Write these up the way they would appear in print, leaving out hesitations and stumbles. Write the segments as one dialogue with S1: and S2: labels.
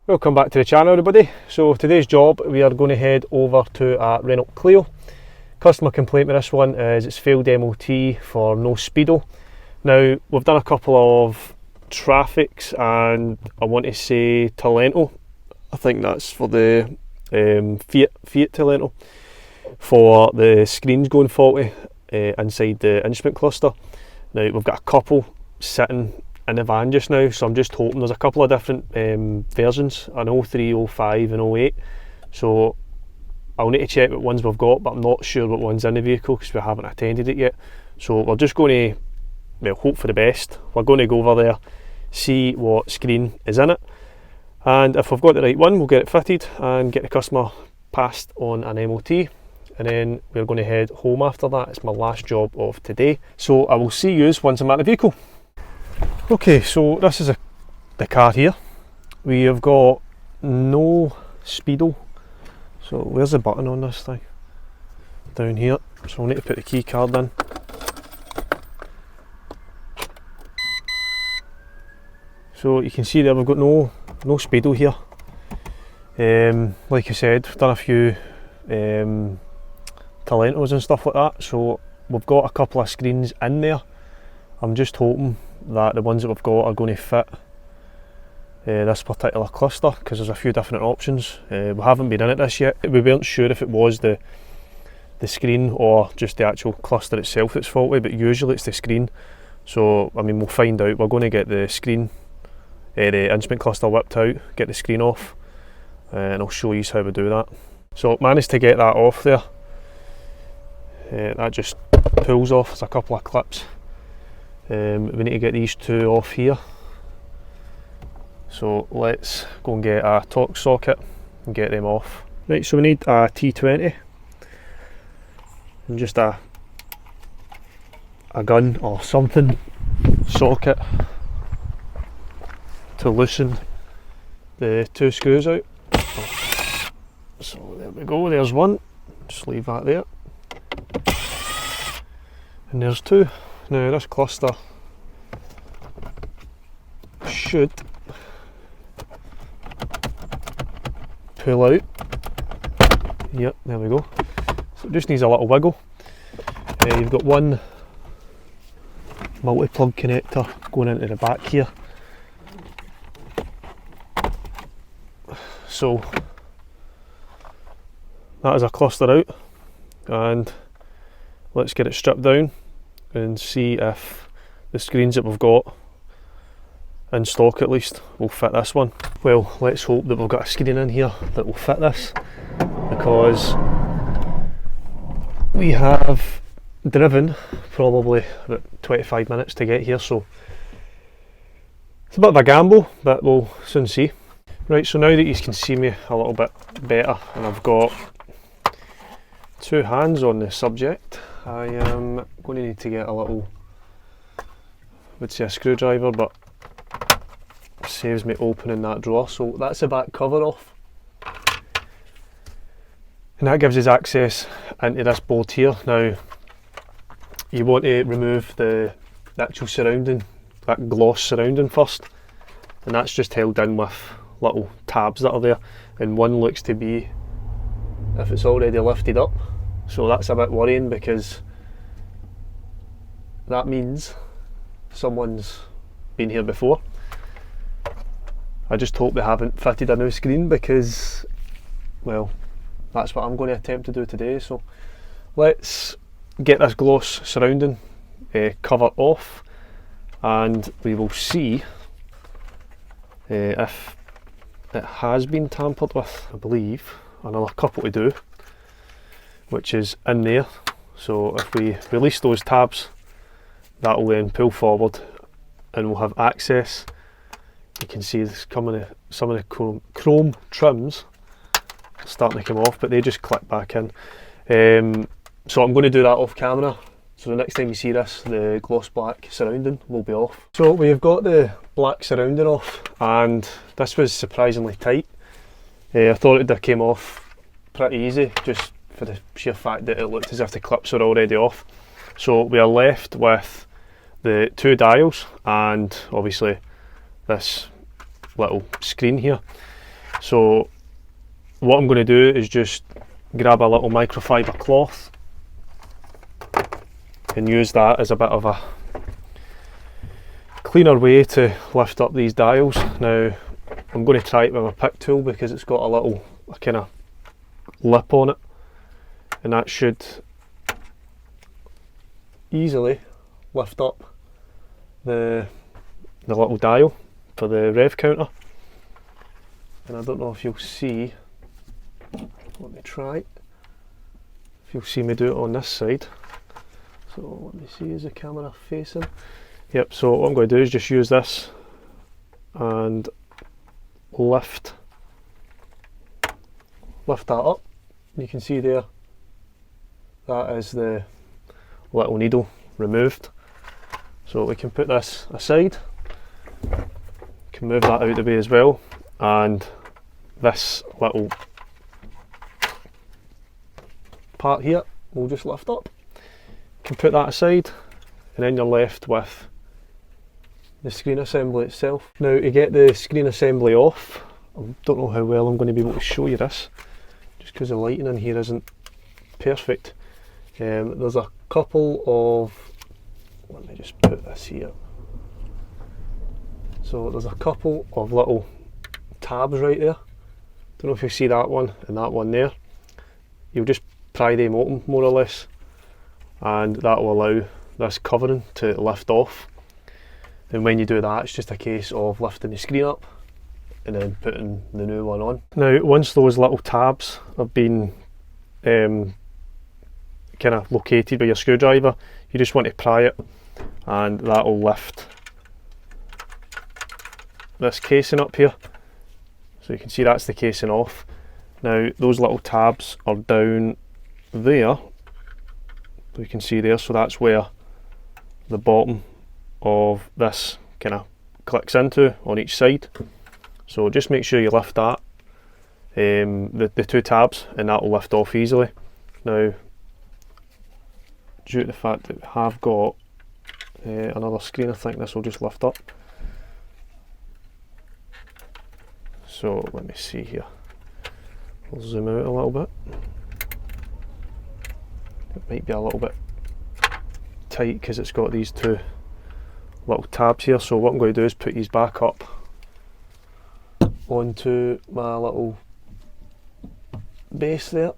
S1: Welcome back to the channel, everybody. So today's job, we are going to head over to a Renault Clio. Customer complaint with this one is it's failed MOT for no speedo. Now we've done a couple of traffics and I want to say Talento. I think that's for the Fiat Talento, for the screens going faulty inside the instrument cluster. Now we've got a couple sitting in the van just now, so I'm just hoping. There's a couple of different versions, an 03, 05 and 08, so I'll need to check what ones we've got, but I'm not sure what one's in the vehicle because we haven't attended it yet. So we're just going to, hope for the best. We're going to go over there, see what screen is in it, and if we've got the right one, we'll get it fitted and get the customer passed on an MOT, and then we're going to head home after that. It's my last job of today, so I will see you once I'm at the vehicle. Okay, so this is the car here. We have got no speedo. So where's the button on this thing? Down here. So I'll need to put the key card in. So you can see there we've got no speedo here. Like I said, we've done a few Talentos and stuff like that. So we've got a couple of screens in there. I'm just hoping that the ones that we've got are going to fit this particular cluster, because there's a few different options. We haven't been in it this yet. We weren't sure if it was the screen or just the actual cluster itself that's faulty, but usually it's the screen. So I mean, we'll find out. We're going to get the screen, the instrument cluster whipped out, get the screen off, and I'll show you how we do that. So managed to get that off there. That just pulls off. There's a couple of clips. We need to get these two off here, so let's go and get a torque socket and get them off. Right, so we need a T20 and just a gun or something socket to loosen the two screws out. So there we go, there's one, just leave that there, and there's two. Now this cluster should pull out. Yep, there we go. So it just needs a little wiggle. You've got one multi-plug connector going into the back here. So that is a cluster out, and let's get it stripped down and see if the screens that we've got in stock at least will fit this one. Well, let's hope that we've got a screen in here that will fit this, because we have driven probably about 25 minutes to get here, so it's a bit of a gamble, but we'll soon see. Right, so now that you can see me a little bit better and I've got two hands on the subject, I am going to need to get a little, I would say a screwdriver, but saves me opening that drawer. So that's the back cover off, and that gives us access into this board here. Now you want to remove the actual surrounding, that gloss surrounding first, and that's just held in with little tabs that are there, and one looks to be, if it's already lifted up, so that's a bit worrying, because that means someone's been here before. I just hope they haven't fitted a new screen, because, well, that's what I'm going to attempt to do today. So let's get this gloss surrounding cover off, and we will see if it has been tampered with. I believe another couple to do, which is in there. So if we release those tabs, that will then pull forward and we'll have access. You can see this coming, some of the chrome trims starting to come off, but they just click back in. So I'm going to do that off camera, so the next time you see this, the gloss black surrounding will be off. So we've got the black surrounding off, and this was surprisingly tight. I thought it came off pretty easy, just for the sheer fact that it looked as if the clips were already off. So we are left with the two dials and obviously this little screen here. So what I'm going to do is just grab a little microfiber cloth and use that as a bit of a cleaner way to lift up these dials. Now I'm going to try it with a pick tool because it's got a little kind of lip on it, and that should easily lift up the little dial for the rev counter. And I don't know if you'll see, let me try, if you'll see me do it on this side. So let me see, is the camera facing? Yep, so what I'm going to do is just use this and lift that up. You can see there, that is the little needle removed. So we can put this aside, can move that out of the way as well, and this little part here will just lift up. You can put that aside, and then you're left with the screen assembly itself. Now to get the screen assembly off, I don't know how well I'm going to be able to show you this, just because the lighting in here isn't perfect. There's a couple of, let me just put this here. So there's a couple of little tabs right there. Don't know if you see that one and that one there. You'll just pry them open more or less, and that will allow this covering to lift off. And when you do that, it's just a case of lifting the screen up and then putting the new one on. Now once those little tabs have been kind of located with your screwdriver, you just want to pry it, and that will lift this casing up here. So you can see that's the casing off. Now those little tabs are down there, you can see there, so that's where the bottom of this kind of clicks into on each side. So just make sure you lift that, the two tabs, and that will lift off easily. Now due to the fact that we have got another screen, I think this will just lift up. So let me see here, we'll zoom out a little bit. It might be a little bit tight because it's got these two little tabs here, so what I'm going to do is put these back up onto my little base there,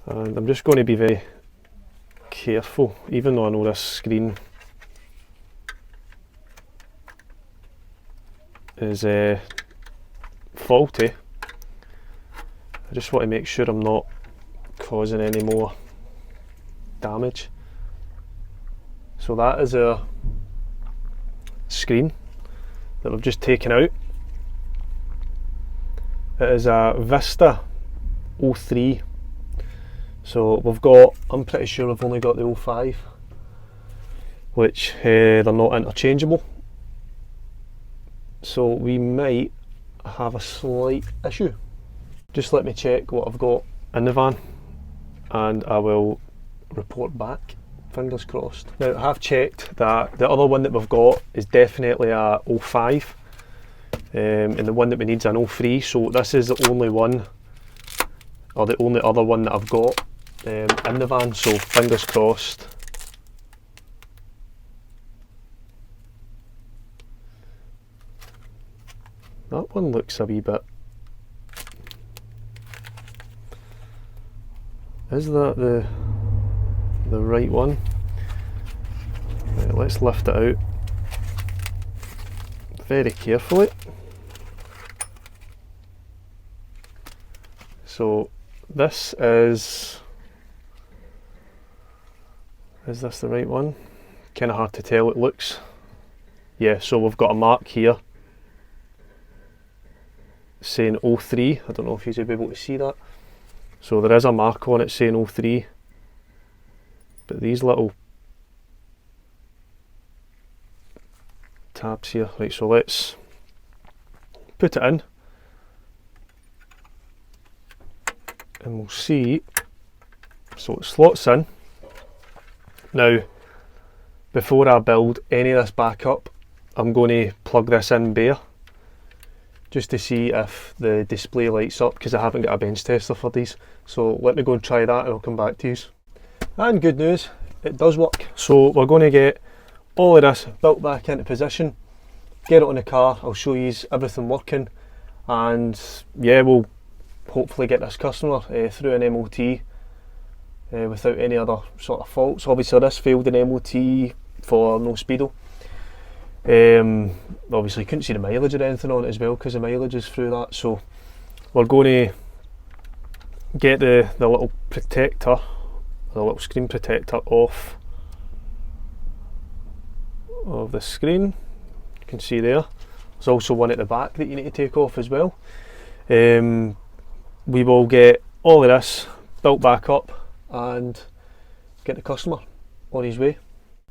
S1: and I'm just going to be very careful, even though I know this screen is faulty. I just want to make sure I'm not causing any more damage. So that is our screen that we've just taken out. It is a Vista 03. So we've got, I'm pretty sure we've only got the 05, which they're not interchangeable. So we might have a slight issue. Just let me check what I've got in the van and I will report back, fingers crossed. Now I have checked that the other one that we've got is definitely a 05, and the one that we need is an 03, so this is the only one, or the only other one that I've got in the van, so fingers crossed. That one looks a wee bit, is that the right one? Right, let's lift it out very carefully. So this is this the right one? Kind of hard to tell, it looks. Yeah, so we've got a mark here saying 03. I don't know if you'll be able to see that. So there is a mark on it saying 03, but these little tabs here, right, so let's put it in and we'll see. So it slots in. Now before I build any of this back up, I'm going to plug this in bare just to see if the display lights up, because I haven't got a bench tester for these. So let me go and try that and I'll come back to you. And good news, it does work. So we're going to get all of this built back into position, get it on the car, I'll show you everything working, and yeah, we'll hopefully get this customer through an MOT without any other sort of faults. Obviously this failed an MOT for no speedo. Obviously you couldn't see the mileage or anything on it as well, because the mileage is through that. So we're going to get the little protector, the little screen protector off of the screen. You can see there, there's also one at the back that you need to take off as well. We will get all of this built back up and get the customer on his way.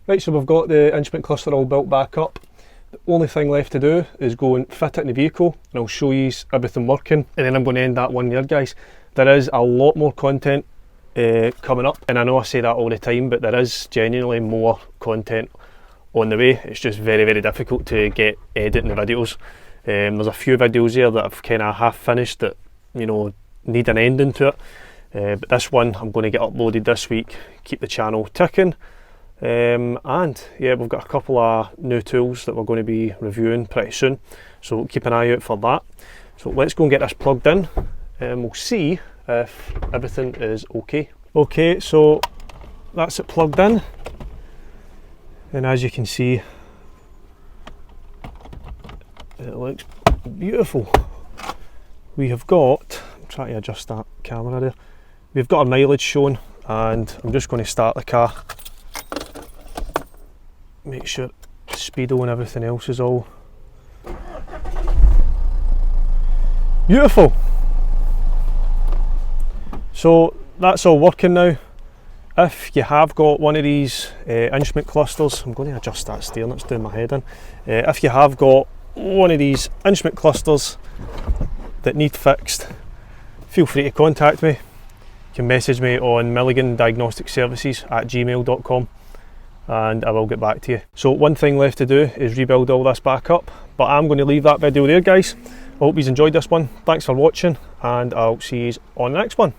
S1: Right, so we've got the instrument cluster all built back up. The only thing left to do is go and fit it in the vehicle, and I'll show you everything working, and then I'm going to end that one there, guys. There is a lot more content coming up, and I know I say that all the time, but there is genuinely more content on the way. It's just very, very difficult to get editing the videos. There's a few videos here that I've kind of half finished that, you know, need an ending to it. But this one I'm going to get uploaded this week, keep the channel ticking. And yeah, we've got a couple of new tools that we're going to be reviewing pretty soon, so keep an eye out for that. So let's go and get this plugged in, and we'll see if everything is okay. Okay, so that's it plugged in, and as you can see, it looks beautiful. We have got, I'm trying to adjust that camera there, we've got our mileage shown, and I'm just going to start the car, make sure speedo and everything else is all beautiful. So that's all working now. If you have got one of these instrument clusters, I'm going to adjust that steering, it's doing my head in. If you have got one of these instrument clusters that need fixed, feel free to contact me. You can message me on Milligan Diagnostics Services at gmail.com, and I will get back to you. So one thing left to do is rebuild all this back up, but I'm going to leave that video there, guys. I hope you've enjoyed this one. Thanks for watching, and I'll see you on the next one.